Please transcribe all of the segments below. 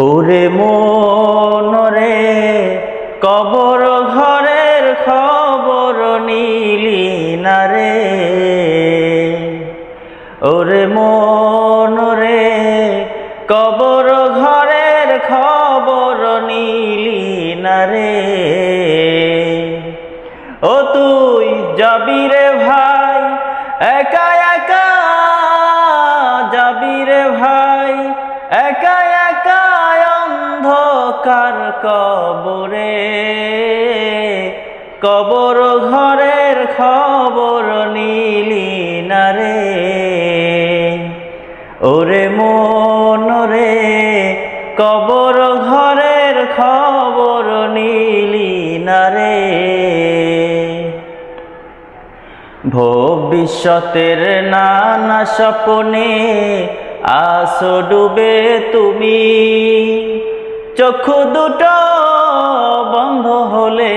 ওরে মন রে কবর ঘরের খবর নিলি না রে। ওরে মন রে কবর ঘরের খবর নিলি না রে। ও তুই যাবি রে ভাই একা একা, যাবি রে ভাই একা একা অন্ধকার কবরে। কবর ঘরের খবর নিলি না রে। ওরে মন রে কবর ঘরের খবর নিলি না রে। ভবিষ্যতের নানা স্বপ্নে আসো ডুবে তুমি, চক্ষু দুটো বন্ধ হলে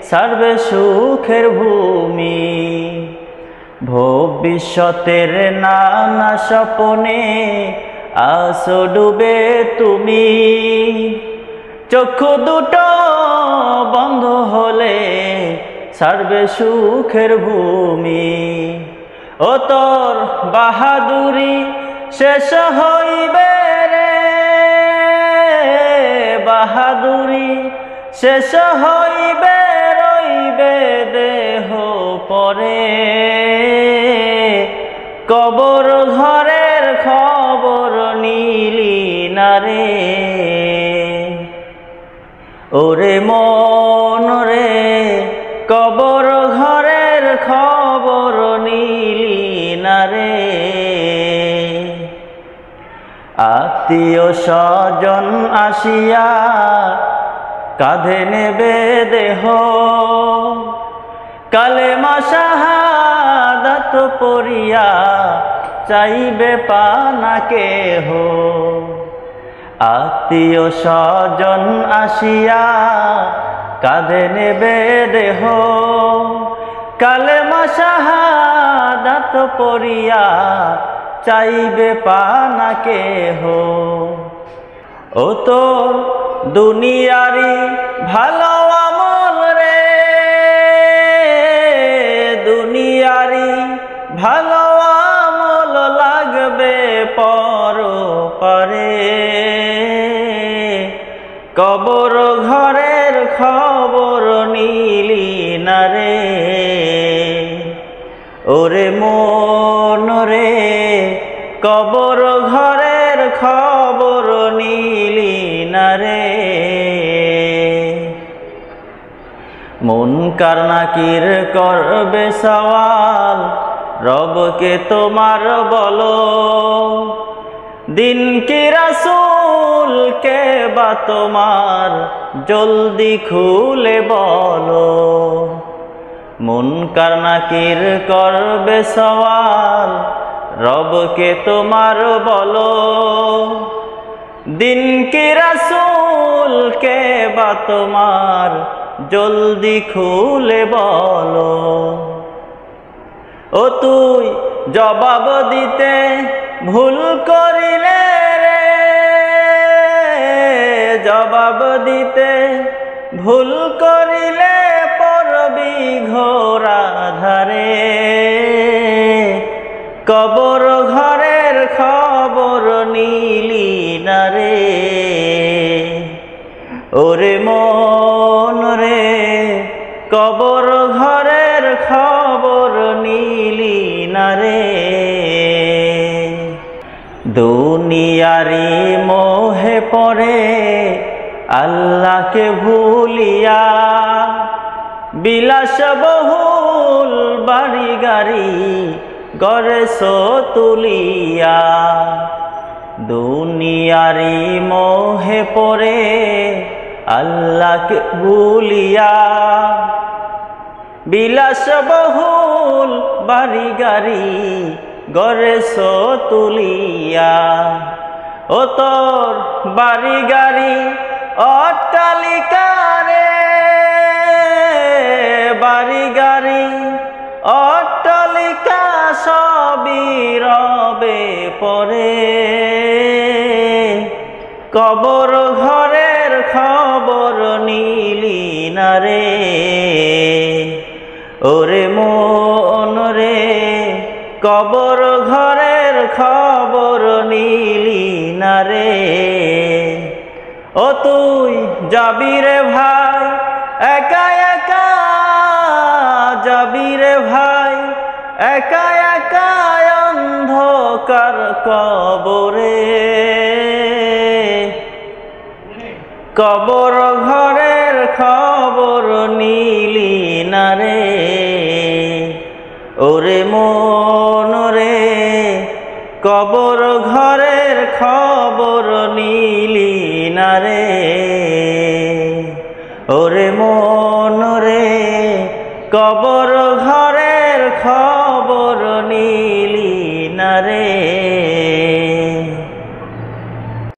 ছাড়বে সুখের ভূমি। ভবিষ্যতের নানা স্বপ্নে আসো ডুবে তুমি, চক্ষু দুটো বন্ধ হলে ছাড়বে সুখের ভূমি। ও তোর বাহাদুরি শেষ হইবে রে, বাহাদুরি শেষ হইবে, রইবে দেহ পরে। কবর ঘরের খবর নিলি না রে। ওরে মন রে কবর ঘরের খবর নিলি না রে। আত্মীয় স্বজন আসিয়া কাঁধে নেবে দেহ, কালেমা শাহাদাত পড়িয়া চাইবে পানা কেহ। আত্মীয় স্বজন আসিয়া কাঁধে নেবে দেহ, কালেমা শাহাদাত পড়িয়া চাইবে পানা কেহ। ও তোর দুনিয়ারি ভালো আমল রে, দুনিয়ারি ভালো আমল লাগবে পরপারে। কবর ঘরের খবর নিলি না রে। ওরে মন রে কবর ঘরের খবর নিলি না রে। মুনকার নাকির করবে সওয়াল, রবকে তোমার বলো। দিন কি রাসূল কে বা তোমার জলদি খুলে বলো। মুনকার নাকির করবে সওয়াল, রবকে তোমার বলো। দিন কি রাসূল কে বা তোমার জলদি খুলে বলো। ও তুই জবাব দিতে ভুল করিলে রে, জবাব দিতে ভুল করিলে পড়বি ঘোর আঁধারে। কবর ঘরের খবর নিলি না রে। ওরে মন রে কবর ঘরের খবর নিলি না রে। দুনিয়ারি মোহে পড়ে আল্লাহকে ভুলিয়া, বিলাস বহুল বাড়ি গাড়ি গড়েছ তুলিয়া। দুনিয়ারি মোহে পড়ে আল্লাহকে ভুলিয়া, বিলাস বহুল বাড়ি গাড়ি গড়েছ তুলিয়া। ও তোর বাড়ি গাড়ি অট্টালিকা রে, বাড়ি গাড়ি অট্টালিকা সবই রবে পরে। কবর ঘরের খবর নিলি না রে, ওরে মন রে কবর ঘরের খবর নিলি না রে। ও তুই যাবি রে ভাই একা একা, যাবি রে ভাই একা একা অন্ধকার কবরে, কবর ঘরের খবর নিলি না রে, ওরে মন রে কবর ঘরের খবর নিলি না রে, ওরে মন রে কবর